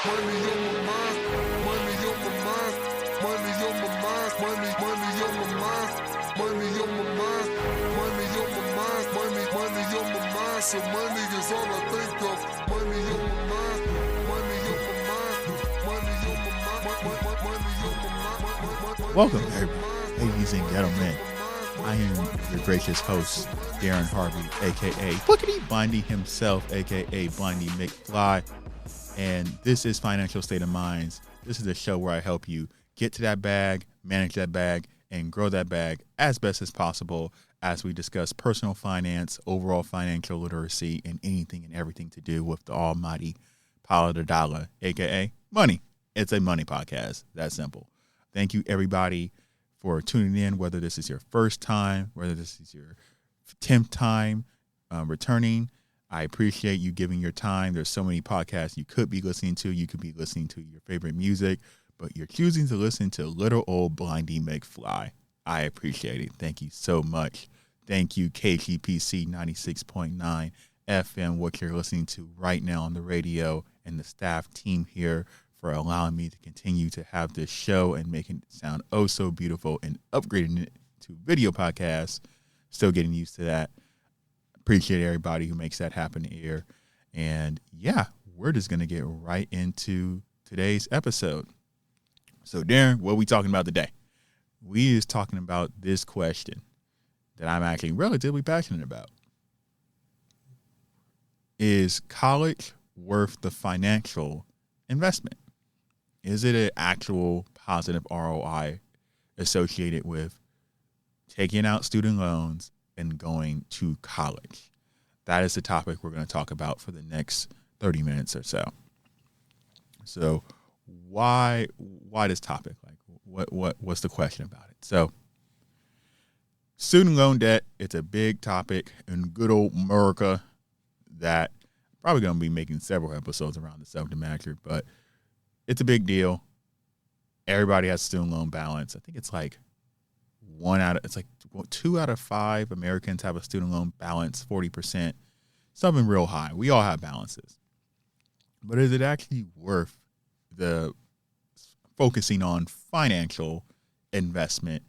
Money on my mind, money on my mind, money on my mind, money on my mind, money on my mind, money on my mind, money on my mind. So money is all I think of. Money on my mind, money on my mind, money on my mind, money on my mind. Welcome, everybody, ladies and gentlemen. I am your gracious host, Darrin Harvey, aka Bookity Blindy himself, aka Blindy McFly. And this is Financial State of Minds. This is a show where I help you get to that bag, manage that bag, and grow that bag as best as possible as we discuss personal finance, overall financial literacy, and anything and everything to do with the almighty pile of the dollar, aka money. It's a money podcast. That simple. Thank you, everybody, for tuning in, whether this is your first time, whether this is your 10th time returning. I appreciate you giving your time. There's so many podcasts you could be listening to. You could be listening to your favorite music, but you're choosing to listen to little old Blindy McFly. I appreciate it. Thank you so much. Thank you, KGPC 96.9 FM, what you're listening to right now on the radio, and the staff team here for allowing me to continue to have this show and making it sound oh so beautiful and upgrading it to video podcasts. Still getting used to that. Appreciate everybody who makes that happen here. And yeah, we're just going to get right into today's episode. So Darrin, what are we talking about today? We is talking about this question that I'm actually relatively passionate about. Is college worth the financial investment? Is it an actual positive ROI associated with taking out student loans and going to college? That is the topic we're going to talk about for the next 30 minutes or so. So why this topic? Like what's the question about it? So student loan debt, it's a big topic in good old America that I'm probably going to be making several episodes around the subject matter, but it's a big deal. Everybody has student loan balance. I think it's like 2 out of 5 Americans have a student loan balance, 40%, something real high. We all have balances. But is it actually worth the focusing on financial investment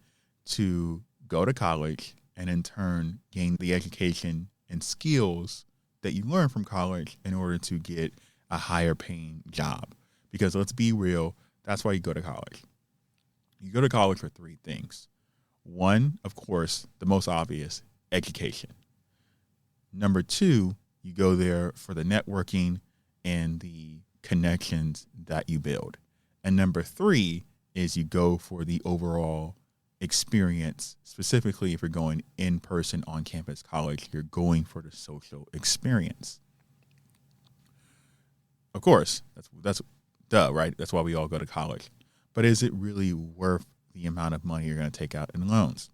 to go to college and in turn gain the education and skills that you learn from college in order to get a higher paying job? Because let's be real, that's why you go to college. You go to college for 3 things. One, of course, the most obvious, education. Number 2, you go there for the networking and the connections that you build. And number 3 is you go for the overall experience. Specifically, if you're going in person on campus college, you're going for the social experience. Of course, that's duh, right? That's why we all go to college. But is it really worth the amount of money you're going to take out in loans?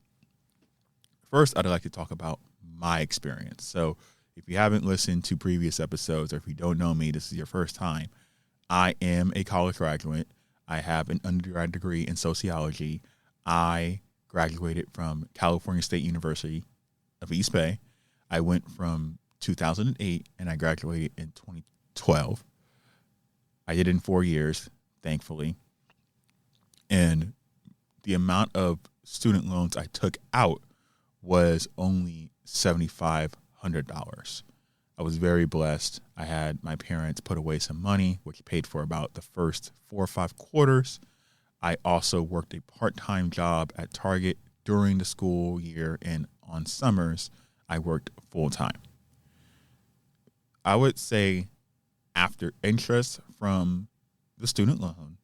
First, I'd like to talk about my experience. So if you haven't listened to previous episodes, or if you don't know me, this is your first time, I am a college graduate. I have an undergrad degree in sociology. I graduated from California State University of East Bay. I went from 2008 and I graduated in 2012. I did it in 4 years, thankfully. And the amount of student loans I took out was only $7,500. I was very blessed. I had my parents put away some money, which paid for about the first 4 or 5 quarters. I also worked a part-time job at Target during the school year, and on summers, I worked full-time. I would say after interest from the student loan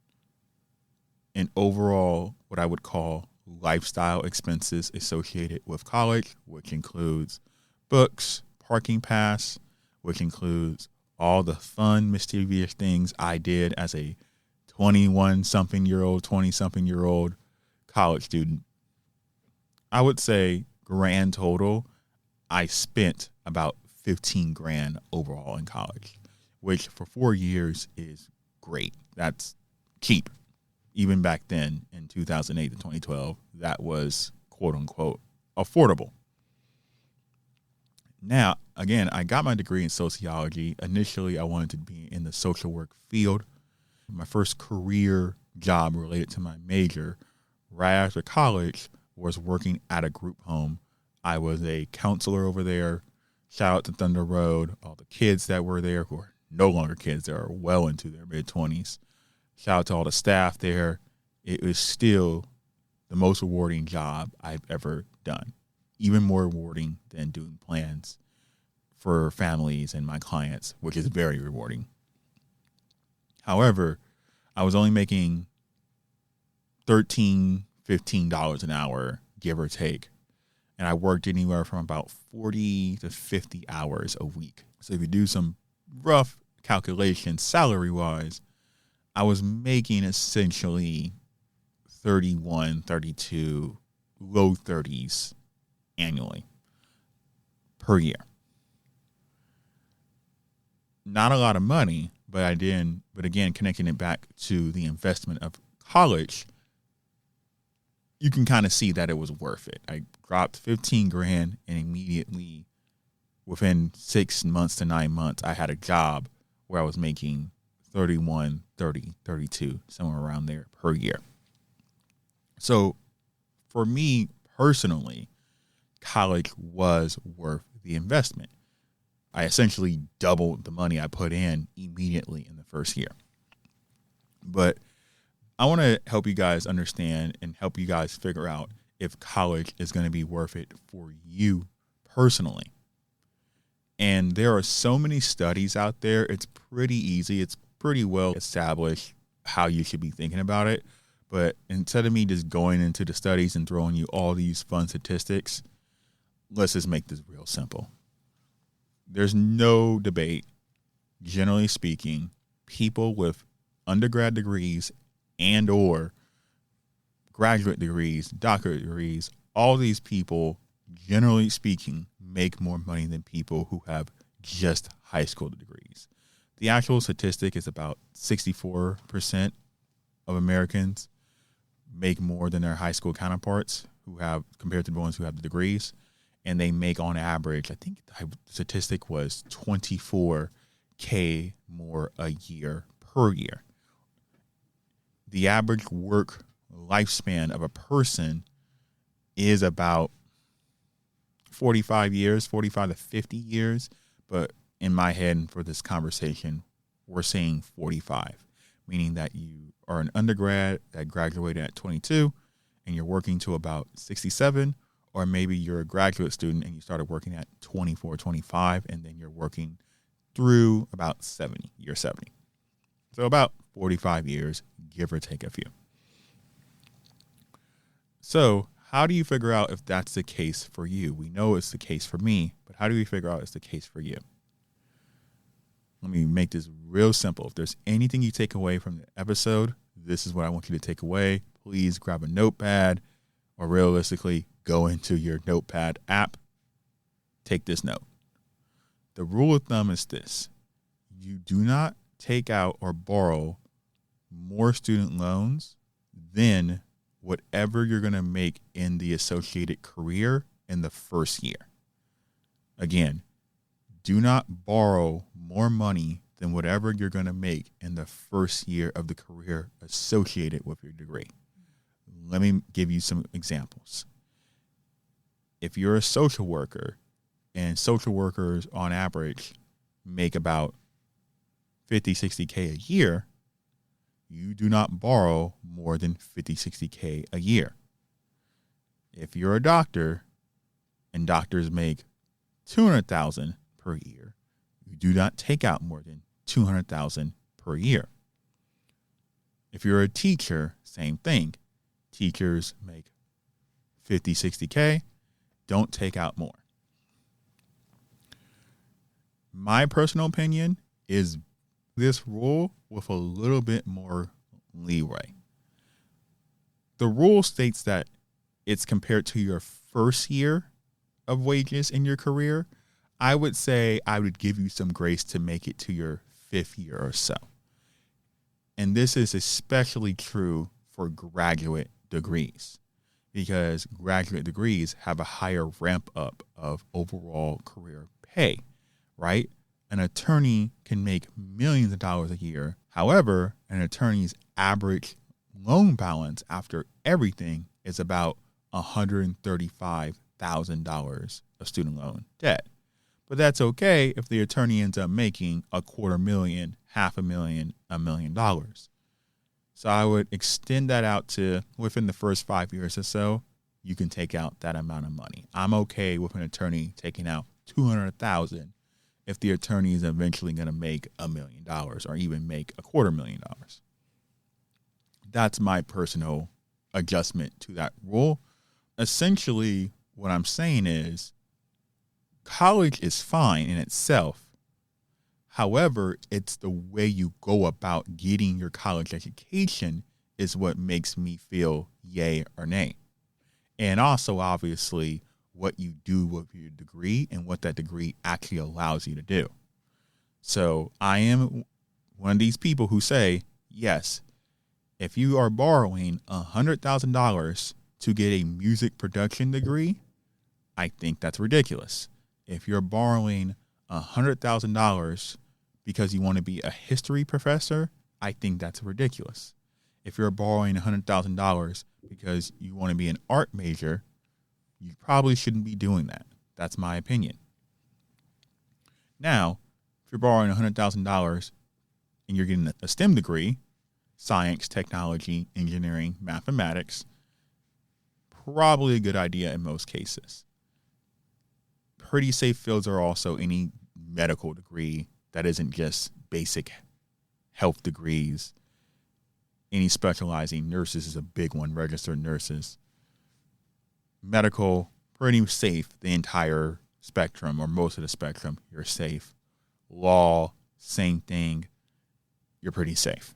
and overall what I would call lifestyle expenses associated with college, which includes books, parking pass, which includes all the fun, mischievous things I did as a 20-something-year-old college student. I would say grand total, I spent about $15,000 overall in college, which for 4 years is great. That's cheap. Even back then in 2008 to 2012, that was quote unquote affordable. Now, again, I got my degree in sociology. Initially, I wanted to be in the social work field. My first career job related to my major right after college was working at a group home. I was a counselor over there. Shout out to Thunder Road, all the kids that were there who are no longer kids. They are well into their mid-20s. Shout out to all the staff there. It was still the most rewarding job I've ever done. Even more rewarding than doing plans for families and my clients, which is very rewarding. However, I was only making $13, $15 an hour, give or take. And I worked anywhere from about 40 to 50 hours a week. So if you do some rough calculations salary-wise, I was making essentially 31, 32, low 30s annually per year. Not a lot of money, but again, connecting it back to the investment of college, you can kind of see that it was worth it. I dropped 15 grand and immediately within 6 months to 9 months, I had a job where I was making 31, 30, 32, somewhere around there per year. So for me personally, college was worth the investment. I essentially doubled the money I put in immediately in the first year. But I want to help you guys understand and help you guys figure out if college is going to be worth it for you personally. And there are so many studies out there. It's pretty easy. It's pretty well established how you should be thinking about it. But instead of me just going into the studies and throwing you all these fun statistics, let's just make this real simple. There's no debate, generally speaking, people with undergrad degrees and or graduate degrees, doctorate degrees, all these people, generally speaking, make more money than people who have just high school degrees. The actual statistic is about 64% of Americans make more than their high school counterparts who have, compared to the ones who have the degrees. And they make on average, I think the statistic was $24K more a year per year. The average work lifespan of a person is about 45 to 50 years. But in my head, and for this conversation, we're saying 45, meaning that you are an undergrad that graduated at 22 and you're working to about 67. Or maybe you're a graduate student and you started working at 24, 25, and then you're working through about 70, year 70. So about 45 years, give or take a few. So how do you figure out if that's the case for you? We know it's the case for me, but how do we figure out it's the case for you? Let me make this real simple. If there's anything you take away from the episode, this is what I want you to take away. Please grab a notepad, or realistically, go into your notepad app, take this note. The rule of thumb is this: you do not take out or borrow more student loans than whatever you're going to make in the associated career in the first year. Again, do not borrow more money than whatever you're going to make in the first year of the career associated with your degree. Let me give you some examples. If you're a social worker, and social workers on average make about 50, 60K a year, you do not borrow more than 50, 60K a year. If you're a doctor and doctors make $200,000 per year, you do not take out more than $200,000 per year. If you're a teacher, same thing. Teachers make 50, 60K, don't take out more. My personal opinion is this rule with a little bit more leeway. The rule states that it's compared to your first year of wages in your career. I would say I would give you some grace to make it to your fifth year or so. And this is especially true for graduate degrees, because graduate degrees have a higher ramp up of overall career pay, right? an attorney can make millions of dollars a year. However, an attorney's average loan balance after everything is about $135,000 of student loan debt. But that's okay if the attorney ends up making $250,000, $500,000, $1 million. So I would extend that out to within the first 5 years or so, you can take out that amount of money. I'm okay with an attorney taking out $200,000 if the attorney is eventually going to make $1 million or even make $250,000. That's my personal adjustment to that rule. Essentially, what I'm saying is college is fine in itself. However, it's the way you go about getting your college education is what makes me feel yay or nay. And also, obviously, what you do with your degree and what that degree actually allows you to do. So I am one of these people who say, yes, if you are borrowing $100,000 to get a music production degree, I think that's ridiculous. If you're borrowing $100,000 because you want to be a history professor, I think that's ridiculous. If you're borrowing $100,000 because you want to be an art major, you probably shouldn't be doing that. That's my opinion. Now, if you're borrowing $100,000 and you're getting a STEM degree, science, technology, engineering, mathematics, probably a good idea in most cases. Pretty safe fields are also any medical degree that isn't just basic health degrees. Any specializing nurses is a big one, registered nurses. Medical, pretty safe, the entire spectrum or most of the spectrum, you're safe. Law, same thing, you're pretty safe.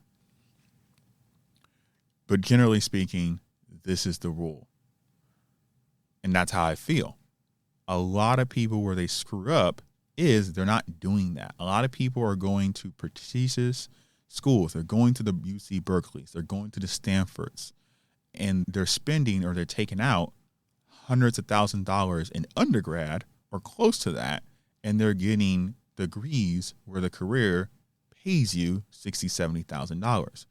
But generally speaking, this is the rule. And that's how I feel. A lot of people where they screw up is they're not doing that. A lot of people are going to prestigious schools. They're going to the UC Berkeleys. They're going to the Stanfords. And they're spending or they're taking out hundreds of thousands of dollars in undergrad or close to that. And they're getting degrees where the career pays you $60,000, $70,000.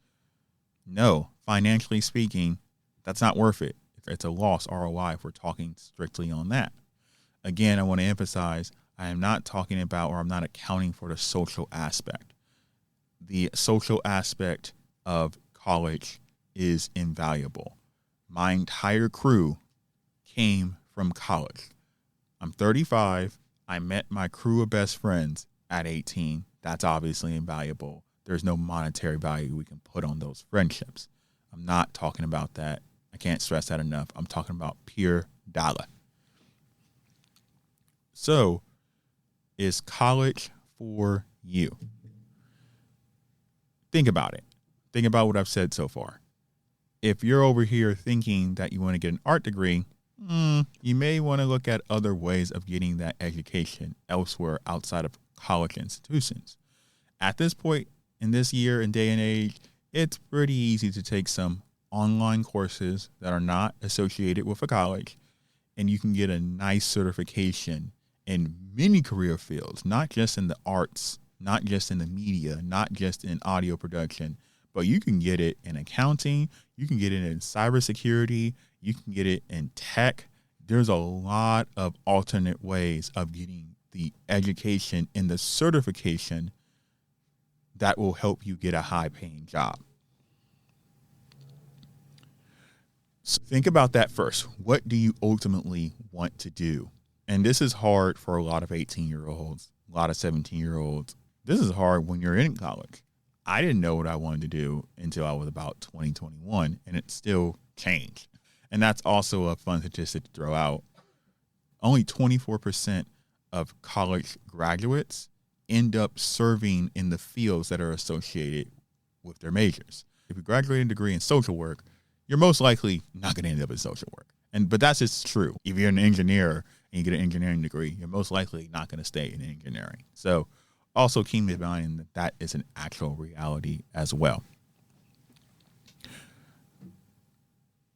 No, financially speaking, that's not worth it. It's a loss ROI if we're talking strictly on that. Again, I want to emphasize, I am not talking about or I'm not accounting for the social aspect. The social aspect of college is invaluable. My entire crew came from college. I'm 35. I met my crew of best friends at 18. That's obviously invaluable. There's no monetary value we can put on those friendships. I'm not talking about that. I can't stress that enough. I'm talking about pure dollar. So, is college for you? Think about it. Think about what I've said so far. If you're over here thinking that you want to get an art degree, you may want to look at other ways of getting that education elsewhere outside of college institutions. At this point in this year and day and age, it's pretty easy to take some online courses that are not associated with a college, and you can get a nice certification in many career fields, not just in the arts, not just in the media, not just in audio production, but you can get it in accounting, you can get it in cybersecurity, you can get it in tech. There's a lot of alternate ways of getting the education and the certification that will help you get a high-paying job. So think about that first. What do you ultimately want to do? And this is hard for a lot of 18-year-olds, a lot of 17-year-olds. This is hard when you're in college. I didn't know what I wanted to do until I was about 2021, and it still changed. And that's also a fun statistic to throw out. Only 24% of college graduates end up serving in the fields that are associated with their majors. If you graduate a degree in social work, you're most likely not going to end up in social work. But that's just true. If you're an engineer and you get an engineering degree, you're most likely not going to stay in engineering. So also keep in mind that that is an actual reality as well.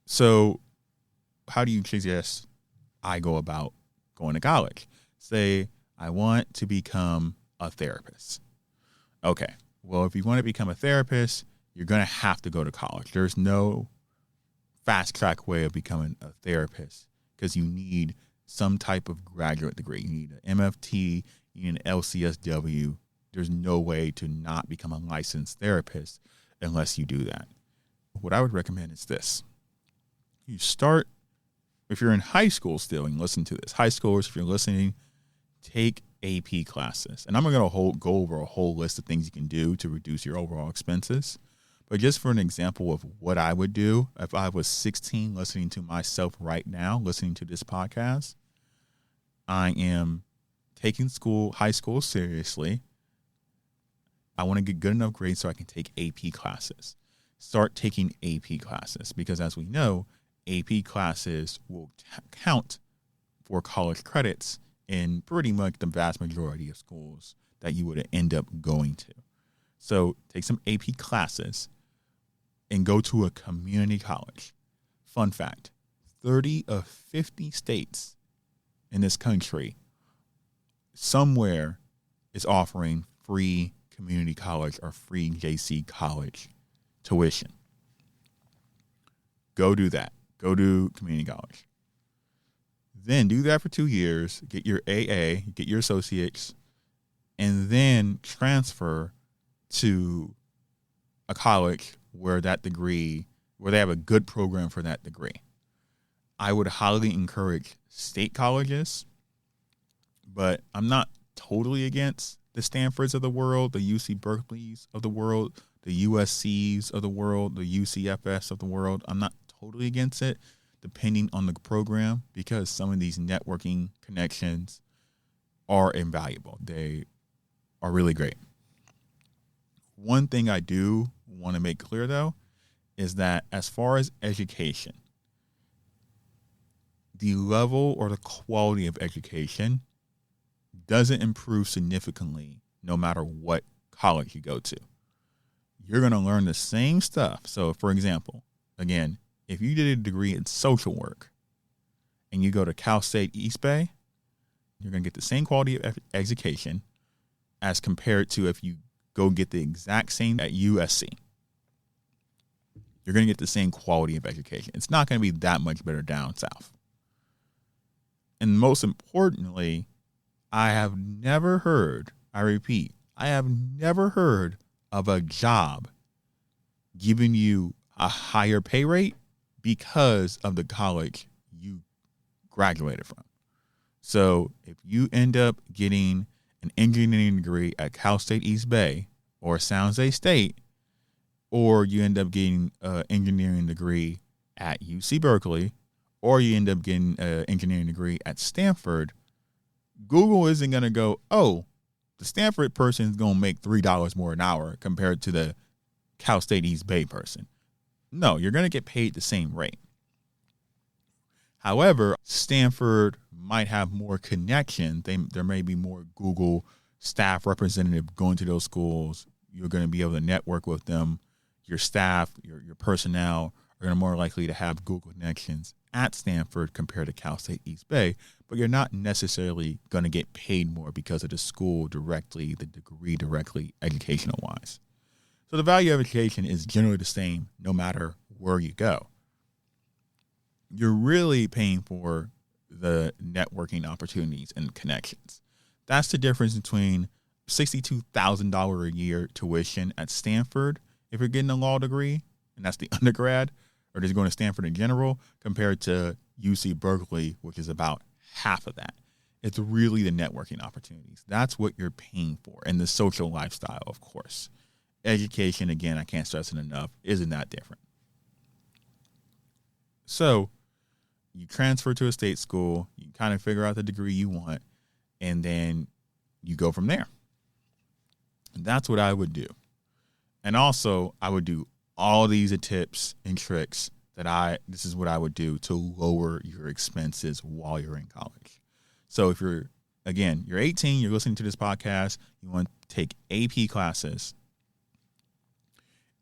So how do you suggest I go about going to college? Say I want to become a therapist. Okay, well, if you want to become a therapist, you're going to have to go to college. There's no fast track way of becoming a therapist because you need some type of graduate degree. You need an MFT, you need an LCSW. There's no way to not become a licensed therapist unless you do that. What I would recommend is this. You start, if you're in high school still and listen to this, high schoolers, if you're listening, take AP classes. And I'm going to go over a whole list of things you can do to reduce your overall expenses. But just for an example of what I would do if I was 16 listening to myself right now, listening to this podcast, I am taking high school seriously. I want to get good enough grades so I can take AP classes. Start taking AP classes because as we know, AP classes will count for college credits in pretty much the vast majority of schools that you would end up going to. So take some AP classes and go to a community college. Fun fact, 30 of 50 states in this country somewhere is offering free community college or free JC college tuition. Go do that. Go do community college. Then do that for 2 years, get your AA, get your associates, and then transfer to a college where they have a good program for that degree. I would highly encourage state colleges, but I'm not totally against the Stanfords of the world, the UC Berkeleys of the world, the USCs of the world, the UCFS of the world. I'm not totally against it, depending on the program, because some of these networking connections are invaluable. They are really great. One thing I do want to make clear, though, is that as far as education, the level or the quality of education doesn't improve significantly no matter what college you go to. You're going to learn the same stuff. So, for example, again, if you did a degree in social work and you go to Cal State East Bay, you're going to get the same quality of education as compared to if you go get the exact same at USC. You're going to get the same quality of education. It's not going to be that much better down south. And most importantly, I have never heard of a job giving you a higher pay rate because of the college you graduated from. So if you end up getting an engineering degree at Cal State East Bay or San Jose State, or you end up getting an engineering degree at UC Berkeley, or you end up getting an engineering degree at Stanford, Google isn't going to go, oh, the Stanford person is going to make $3 more an hour compared to the Cal State East Bay person. No, you're going to get paid the same rate. However, Stanford might have more connections. There may be more Google staff representative going to those schools. You're going to be able to network with them. Your staff, your personnel are going to more likely to have Google connections at Stanford compared to Cal State East Bay, but you're not necessarily going to get paid more because of the school directly, the degree directly, educational-wise. So the value of education is generally the same no matter where you go. You're really paying for the networking opportunities and connections. That's the difference between $62,000 a year tuition at Stanford if you're getting a law degree, and that's the undergrad, or just going to Stanford in general, compared to UC Berkeley, which is about half of that. It's really the networking opportunities. That's what you're paying for, and the social lifestyle, of course. Education, again, I can't stress it enough, isn't that different. So you transfer to a state school, you kind of figure out the degree you want, and then you go from there. And that's what I would do. And also, I would do all these tips and tricks this is what I would do to lower your expenses while you're in college. So if you're 18, you're listening to this podcast, you want to take AP classes.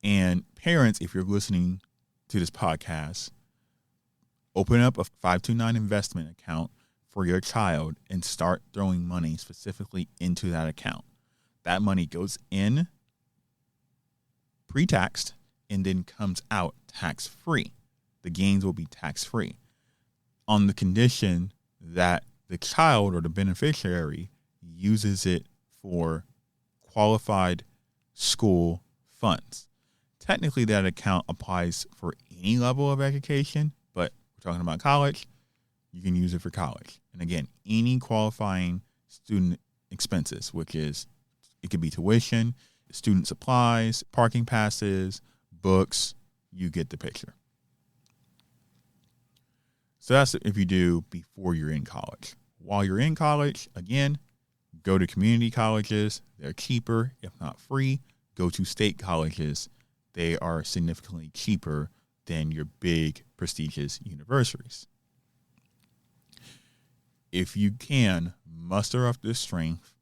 And parents, if you're listening to this podcast, open up a 529 investment account for your child and start throwing money specifically into that account. That money goes in pre-taxed and then comes out tax-free. The gains will be tax-free on the condition that the child or the beneficiary uses it for qualified school funds. Technically, that account applies for any level of education, but we're talking about college. You can use it for college. And again, any qualifying student expenses, which is, it could be tuition, student supplies, parking passes, books, you get the picture. So that's if you do before you're in college. While you're in college, again, go to community colleges. They're cheaper, if not free. Go to state colleges. They are significantly cheaper than your big prestigious universities. If you can muster up the strength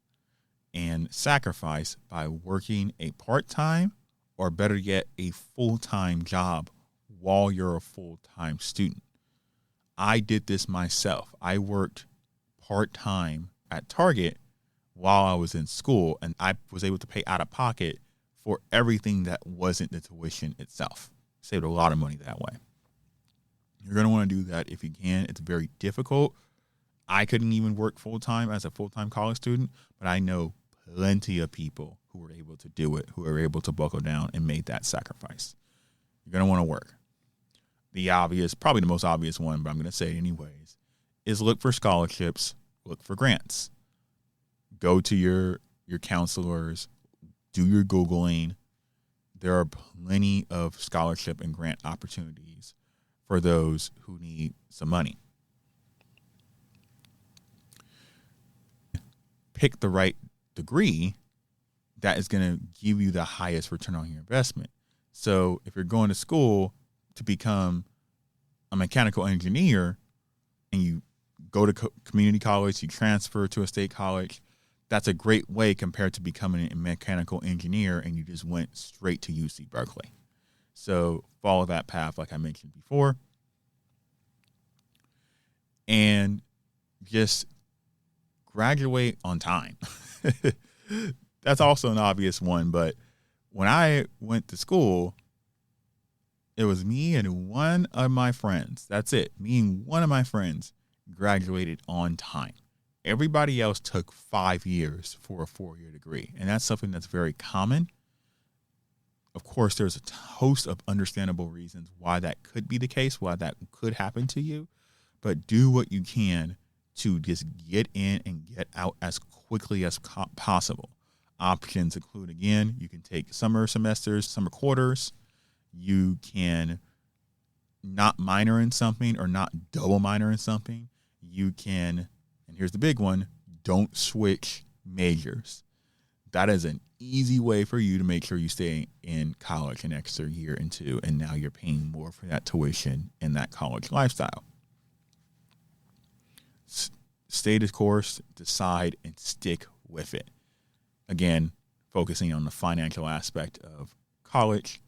and sacrifice by working a part-time or better yet, a full-time job while you're a full-time student. I did this myself. I worked part-time at Target while I was in school, and I was able to pay out of pocket for everything that wasn't the tuition itself. Saved a lot of money that way. You're going to want to do that if you can. It's very difficult. I couldn't even work full-time as a full-time college student, but I know plenty of people who were able to do it, who were able to buckle down and made that sacrifice. You're going to want to work. The obvious, probably the most obvious one, but I'm going to say it anyways, is look for scholarships, look for grants. Go to your counselors, do your Googling. There are plenty of scholarship and grant opportunities for those who need some money. Pick the right degree that is going to give you the highest return on your investment. So if you're going to school to become a mechanical engineer and you go to community college, you transfer to a state college, that's a great way compared to becoming a mechanical engineer and you just went straight to UC Berkeley. So follow that path like I mentioned before. And just graduate on time. That's also an obvious one, but when I went to school, it was me and one of my friends. That's it. Me and one of my friends graduated on time. Everybody else took 5 years for a 4-year degree, and that's something that's very common. Of course, there's a host of understandable reasons why that could be the case, why that could happen to you, but do what you can to just get in and get out as quickly as possible. Options include, again, you can take summer semesters, summer quarters. You can not minor in something or not double minor in something. You can, and here's the big one, don't switch majors. That is an easy way for you to make sure you stay in college an extra year and two, and now you're paying more for that tuition and that college lifestyle. Stay the course, decide, and stick with it. Again, focusing on the financial aspect of college.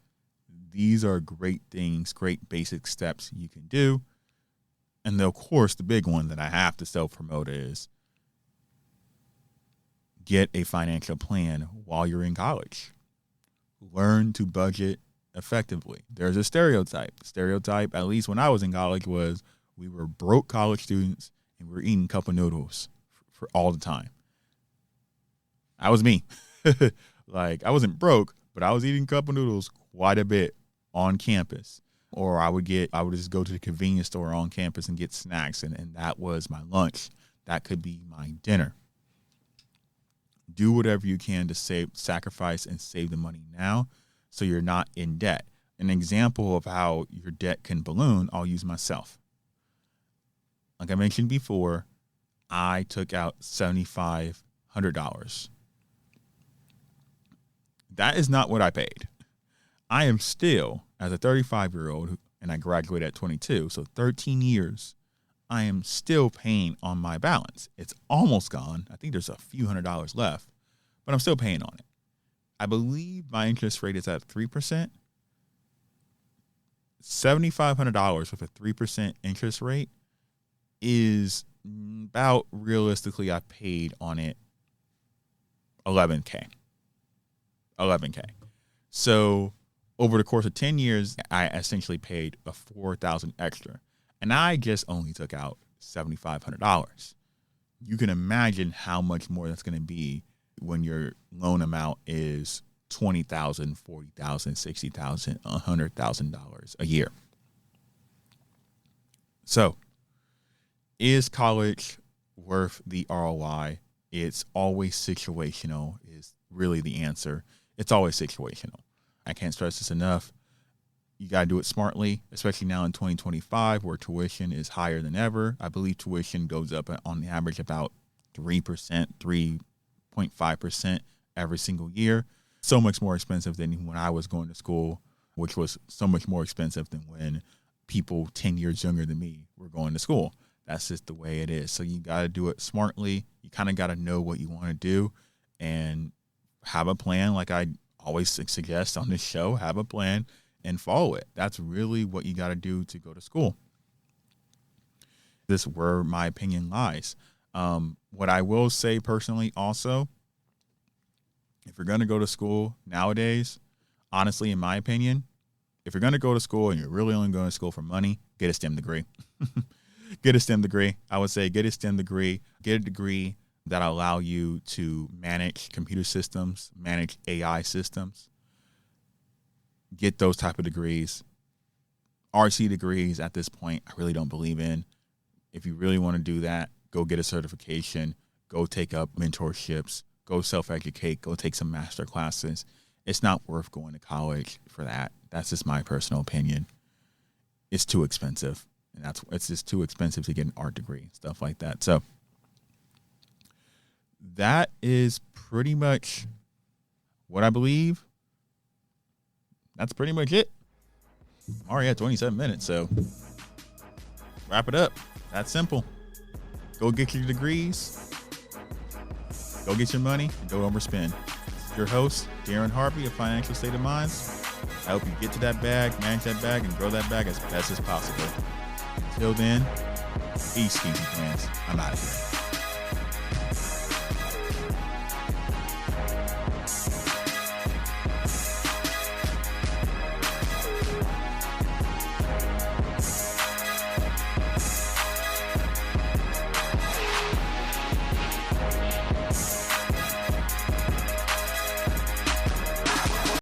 These are great things, great basic steps you can do. And of course, the big one that I have to self-promote is get a financial plan while you're in college. Learn to budget effectively. There's a stereotype. Stereotype, at least when I was in college, was we were broke college students and we were eating cup of noodles for all the time. That was me. Like, I wasn't broke, but I was eating cup of noodles quite a bit on campus. Or I would just go to the convenience store on campus and get snacks, and that was my lunch. That could be my dinner. Do whatever you can to sacrifice and save the money now so you're not in debt. An example of how your debt can balloon, I'll use myself. Like I mentioned before, I took out $7,500. That is not what I paid. I am still, as a 35-year-old, and I graduated at 22, so 13 years, I am still paying on my balance. It's almost gone. I think there's a few $100s left, but I'm still paying on it. I believe my interest rate is at 3%. $7,500 with a 3% interest rate is about, realistically, I paid on it $11K. 11K. So over the course of 10 years, I essentially paid a $4,000 extra, and I just only took out $7,500. You can imagine how much more that's going to be when your loan amount is $20,000, $40,000, $60,000, $100,000 a year. So, is college worth the ROI? It's always situational is really the answer. It's always situational. I can't stress this enough. You got to do it smartly, especially now in 2025 where tuition is higher than ever. I believe tuition goes up on the average about 3%, 3.5% every single year. So much more expensive than when I was going to school, which was so much more expensive than when people 10 years younger than me were going to school. That's just the way it is. So you got to do it smartly. You kind of got to know what you want to do and have a plan. Like I always suggest on this show, have a plan and follow it. That's really what you got to do to go to school. This is where my opinion lies. What I will say personally also, if you're going to go to school nowadays, honestly, in my opinion, if you're going to go to school and you're really only going to school for money, get a STEM degree. Get a STEM degree. I would say get a STEM degree. Get a degree that allow you to manage computer systems, manage AI systems. Get those type of degrees. RC degrees at this point, I really don't believe in. If you really want to do that, go get a certification. Go take up mentorships. Go self-educate. Go take some master classes. It's not worth going to college for that. That's just my personal opinion. It's too expensive. And it's just too expensive to get an art degree, stuff like that. So that is pretty much what I believe. That's pretty much it. I'm already at 27 minutes, so wrap it up. That's simple. Go get your degrees. Go get your money and go overspend. Your host, Darrin Harvey of Financial State of Mind. I hope you get to that bag, manage that bag, and grow that bag as best as possible. Until then, peace, Kinky Plans. I'm out of here.